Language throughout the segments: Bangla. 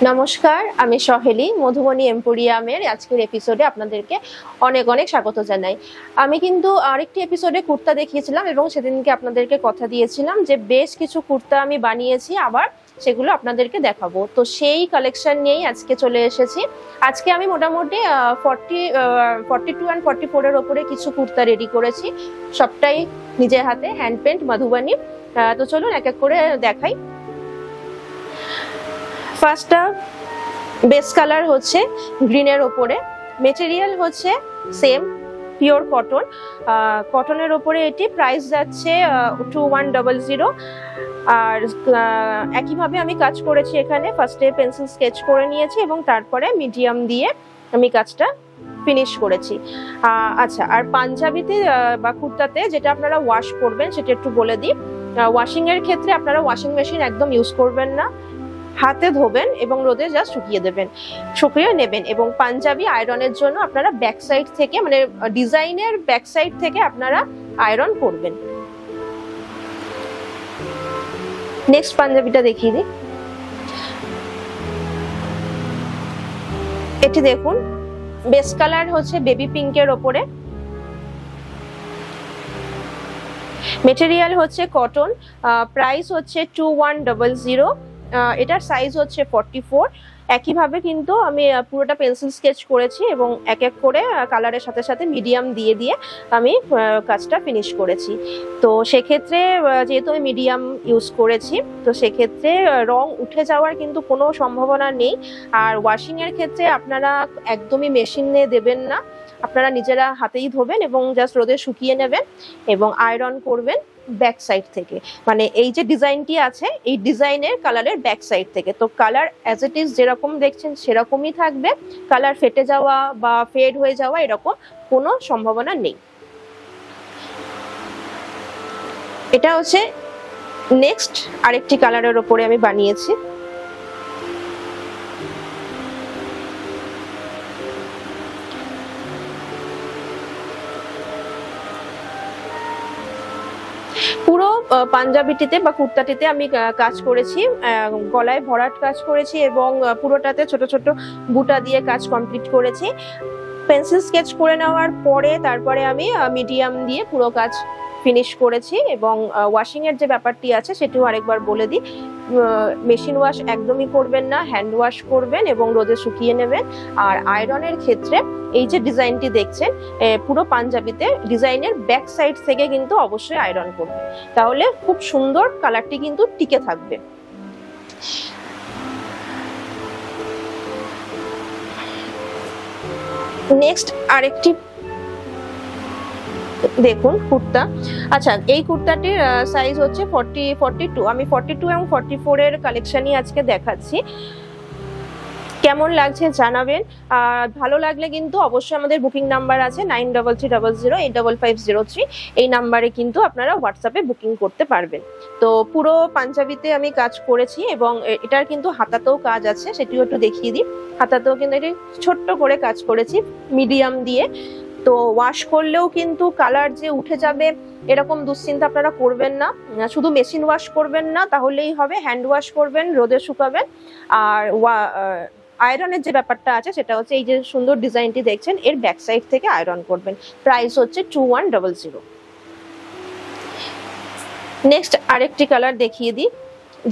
নমস্কার, আমি সহেলি মধুবনী এম্পোরিয়ামের আজকের এপিসোডে আপনাদেরকে অনেক অনেক স্বাগত জানাই। আমি কিন্তু আরেকটি এপিসোডে কুর্তা দেখিয়েছিলাম এবং সেদিনকে আপনাদেরকে কথা দিয়েছিলাম যে বেশ কিছু কুর্তা আমি বানিয়েছি, আবার সেগুলো আপনাদেরকে দেখাবো। তো সেই কালেকশন নিয়েই আজকে চলে এসেছি। আজকে আমি মোটামুটি 42 and 44-এর ওপরে কিছু কুর্তা রেডি করেছি, সবটাই নিজের হাতে হ্যান্ড পেন্ট মধুবনী। তো চলুন এক এক করে দেখাই। ফার্স্টটা বেস কালার হচ্ছে গ্রিনের ওপরে, মেটেরিয়াল হচ্ছে সেম পিওর কটন। কটনের ওপরে এটি প্রাইস যাচ্ছে 2100। আর একইভাবে আমি কাজ করেছি এখানে। ফার্স্টে পেন্সিল স্কেচ করে নিয়েছি এবং তারপরে মিডিয়াম দিয়ে আমি কাজটা ফিনিশ করেছি। আচ্ছা, আর পাঞ্জাবিতে বা কুর্তাতে যেটা আপনারা ওয়াশ করবেন সেটা একটু বলে দিই। ওয়াশিং এর ক্ষেত্রে আপনারা ওয়াশিং মেশিন একদম ইউজ করবেন না, হাতে ধোবেন এবং রোদে জাস্ট শুকিয়ে নেবেন। এবং পাঞ্জাবি আয়রনের জন্য আপনারা ব্যাক সাইড থেকে, মানে ডিজাইনের ব্যাক সাইড থেকে আপনারা আয়রন করবেন। নেক্সট পাঞ্জাবিটা দেখিয়ে দিই। এটি দেখুন, বেস কালার হচ্ছে বেবি পিঙ্কের ওপরে, মেটেরিয়াল হচ্ছে কটন, প্রাইস হচ্ছে 2100। এটার সাইজ হচ্ছে 44। একইভাবে কিন্তু আমি পুরোটা পেন্সিল স্কেচ করেছি এবং এক এক করে কালারের সাথে সাথে মিডিয়াম দিয়ে দিয়ে আমি কাজটা ফিনিশ করেছি। তো সেক্ষেত্রে যেহেতু আমি মিডিয়াম ইউজ করেছি, তো সেক্ষেত্রে রং উঠে যাওয়ার কিন্তু কোনো সম্ভাবনা নেই। আর ওয়াশিং এর ক্ষেত্রে আপনারা একদমই মেশিনে দেবেন না, আপনারা নিজেরা হাতেই ধোবেন এবং জাস্ট রোদে শুকিয়ে নেবেন এবং আয়রন করবেন ব্যাক সাইড থেকে। মানে এই যে ডিজাইনটি আছে, এই ডিজাইনের কালারের ব্যাক সাইড থেকে। তো কালার অ্যাজ ইট ইজ যেরকম দেখছেন সেরকমই থাকবে, কালার ফেটে যাওয়া বা ফেড হয়ে যাওয়া এরকম কোনো সম্ভাবনা নেই। এটা হচ্ছে নেক্সট আরেকটি কালারের ওপরে আমি বানিয়েছি। পুরো পাঞ্জাবিটিতে বা কুর্তাটিতে আমি কাজ করেছি, গলায় ভরাট কাজ করেছি এবং পুরোটাতে ছোট ছোট বুটা দিয়ে কাজ কমপ্লিট করেছি। পেন্সিল স্কেচ করে নেওয়ার পরে তারপরে আমি মিডিয়াম দিয়ে পুরো কাজ ফিনিশ করেছি। এবং ওয়াশিং এর যে ব্যাপারটি আছে সেটিও আরেকবার বলে দিই, মেশিন ওয়াশ একদমই করবেন না, হ্যান্ড ওয়াশ করবেন এবং রোদে শুকিয়ে নেবেন। আর আয়রনের ক্ষেত্রে এই যে ডিজাইনটি দেখছেন, পুরো পাঞ্জাবিতে ডিজাইনের ব্যাক সাইড থেকে কিন্তু অবশ্যই আয়রন করবে, তাহলে খুব সুন্দর কালারটি কিন্তু টিকে থাকবে। নেক্সট আরেকটি দেখুন কুর্তা। আচ্ছা, এই কুর্তাটির সাইজ হচ্ছে 42। আমি 42 এবং 44 এর কালেকশনই আজকে দেখাচ্ছি। কেমন লাগছে জানাবেন। ভালো লাগলে কিন্তু অবশ্যই আমাদের বুকিং নাম্বার আছে 9330085503। এই নাম্বারে কিন্তু আপনারা হোয়াটসঅ্যাপে বুকিং করতে পারবেন। তো পুরো পাঞ্জাবিতে আমি কাজ করেছি এবং এটার কিন্তু হাতাতেও কাজ আছে, সেটিও একটু দেখিয়ে দিই। হাতাতেও কিন্তু এটি ছোট্ট করে কাজ করেছি মিডিয়াম দিয়ে। তো ওয়াশ করলেও কিন্তু কালার যে উঠে যাবে এরকম দুশ্চিন্তা আপনারা করবেন না। শুধু মেশিন ওয়াশ করবেন না তাহলেই হবে, হ্যান্ড ওয়াশ করবেন, রোদে শুকাবেন। আর আয়রনের যে ব্যাপারটা আছে সেটা হচ্ছে এই যে সুন্দর ডিজাইনটি দেখছেন, এর ব্যাক সাইড থেকে আয়রন করবেন। প্রাইস হচ্ছে 2100। নেক্সট আরেকটি কালার দেখিয়ে দিই।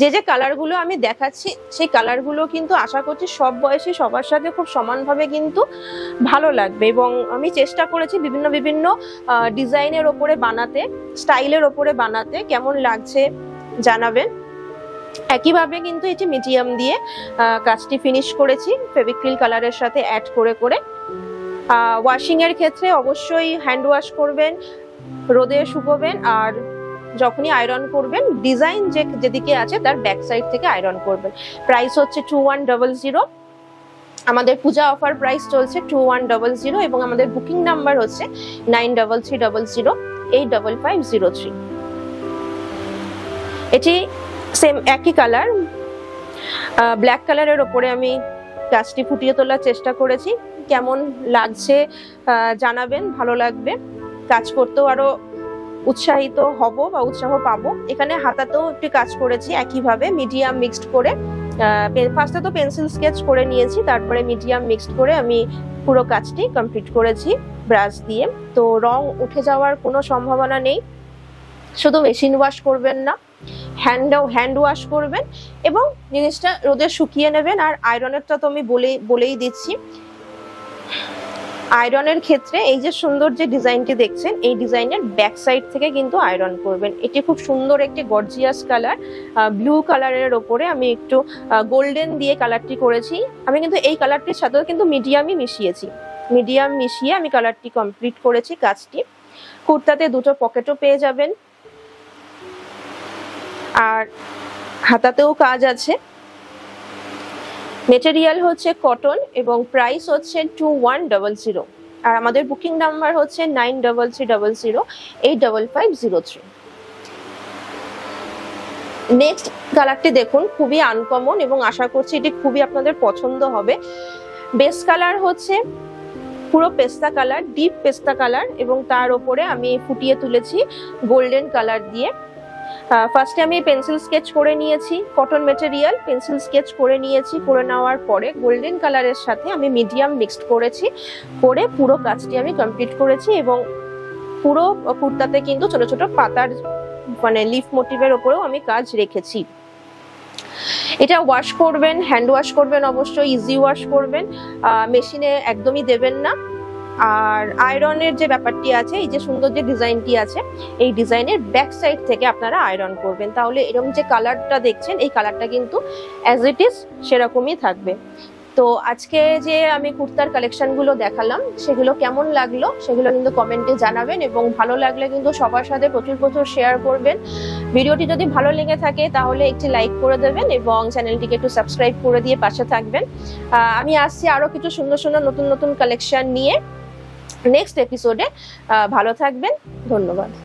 যে কালারগুলো আমি দেখাচ্ছি সেই কালারগুলো কিন্তু আশা করছি সব বয়সী সবার সাথে খুব সমানভাবে কিন্তু ভালো লাগবে। এবং আমি চেষ্টা করেছি বিভিন্ন বিভিন্ন ডিজাইনের ওপরে বানাতে, স্টাইলের ওপরে বানাতে। কেমন লাগছে জানাবেন। একইভাবে কিন্তু এটি মিডিয়াম দিয়ে কাজটি ফিনিশ করেছি ফেভিক্রিল কালারের সাথে অ্যাড করে করে। ওয়াশিং এর ক্ষেত্রে অবশ্যই হ্যান্ড ওয়াশ করবেন, রোদে শুকোবেন, আর যখনই আয়রন করবেন ডিজাইন যেদিকে আছে তার ব্যাক সাইড থেকে আয়রন করবেন। প্রাইস হচ্ছে 2100। আমাদের পূজা অফার প্রাইস চলছে 2100 এবং আমাদের বুকিং নাম্বার হচ্ছে 9330085503। এটি সেম একই কালার, ব্ল্যাক কালারের ওপরে আমি কাজটি ফুটিয়ে তোলার চেষ্টা করেছি। কেমন লাগছে জানাবেন, ভালো লাগবে। কাজ করতেও আরো উৎসাহিত হব বা উৎসাহ পাবো। এখানে হাতাতেও একটু কাজ করেছি একইভাবে মিডিয়াম মিক্সড করে ফার্স্টে তো পেন্সিল স্কেচ করে নিয়েছি, তারপরে মিডিয়াম মিক্সড করে আমি পুরো কাজটি কমপ্লিট করেছি ব্রাশ দিয়ে। তো রং উঠে যাওয়ার কোনো সম্ভাবনা নেই। শুধু মেশিন ওয়াশ করবেন না, হ্যান্ড ওয়াশ করবেন এবং জিনিসটা রোদে শুকিয়ে নেবেন। আর আয়রনেরটা তো আমি বলেই দিচ্ছি, আয়রনের ক্ষেত্রে এই যে সুন্দর যে ডিজাইনটি দেখছেন, এই ডিজাইনের ব্যাক সাইড থেকে কিন্তু আয়রন করবেন। এটি খুব সুন্দর একটি গর্জিয়াস কালার, ব্লু কালারের ওপরে আমি একটু গোল্ডেন দিয়ে কালারটি করেছি। আমি কিন্তু এই কালারটির সাথেও কিন্তু মিডিয়ামই মিশিয়েছি, মিডিয়াম মিশিয়ে আমি কালারটি কমপ্লিট করেছি কাজটি। কুর্তাতে দুটো পকেটও পেয়ে যাবেন, আর হাতাতেও কাজ আছে। মেটেরিয়াল হচ্ছে কটন এবং প্রাইস হচ্ছে 2100, আর আমাদের বুকিং নাম্বার হচ্ছে 9330085503। নেক্সট কালারটি দেখুন, খুবই আনকমন এবং আশা করছি এটি খুবই আপনাদের পছন্দ হবে। বেস কালার হচ্ছে পুরো পেস্তা কালার, ডিপ পেস্তা কালার, এবং তার উপরে আমি ফুটিয়ে তুলেছি গোল্ডেন কালার দিয়ে। ফার্স্টে আমি পেন্সিল স্কেচ করে নিয়েছি, কটন মেটেরিয়াল পেন্সিল স্কেচ করে নিয়েছি। করে নেওয়ার পরে গোল্ডেন কালারের সাথে আমি মিডিয়াম মিক্সড করেছি, করে পুরো কাজটি আমি কমপ্লিট করেছি। এবং পুরো কুর্তাতে কিন্তু ছোট ছোট পাতার মানে লিফ মোটিভের ওপরেও আমি কাজ রেখেছি। এটা ওয়াশ করবেন, হ্যান্ড ওয়াশ করবেন, অবশ্যই ইজি ওয়াশ করবেন, মেশিনে একদমই দেবেন না। আর আয়রনের যে ব্যাপারটি আছে, এই যে সুন্দর যে ডিজাইনটি আছে, এই ডিজাইনের ব্যাক সাইড থেকে আপনারা আয়রন করবেন, তাহলে এরকম যে কালারটা দেখছেন এই কালারটা কিন্তু অ্যাজ ইট ইজ সেরকমই থাকবে। তো আজকে যে আমি কুর্তার কালেকশনগুলো দেখালাম সেগুলো কেমন লাগলো সেগুলো কিন্তু কমেন্টে জানাবেন, এবং ভালো লাগলে কিন্তু সবার সাথে প্রচুর প্রচুর শেয়ার করবেন। ভিডিওটি যদি ভালো লেগে থাকে তাহলে একটি লাইক করে দেবেন এবং চ্যানেলটিকে একটু সাবস্ক্রাইব করে দিয়ে পাশে থাকবেন। আমি আসছি আরো কিছু সুন্দর সুন্দর নতুন নতুন কালেকশন নিয়ে নেক্সট এপিসোডে। ভালো থাকবেন, ধন্যবাদ।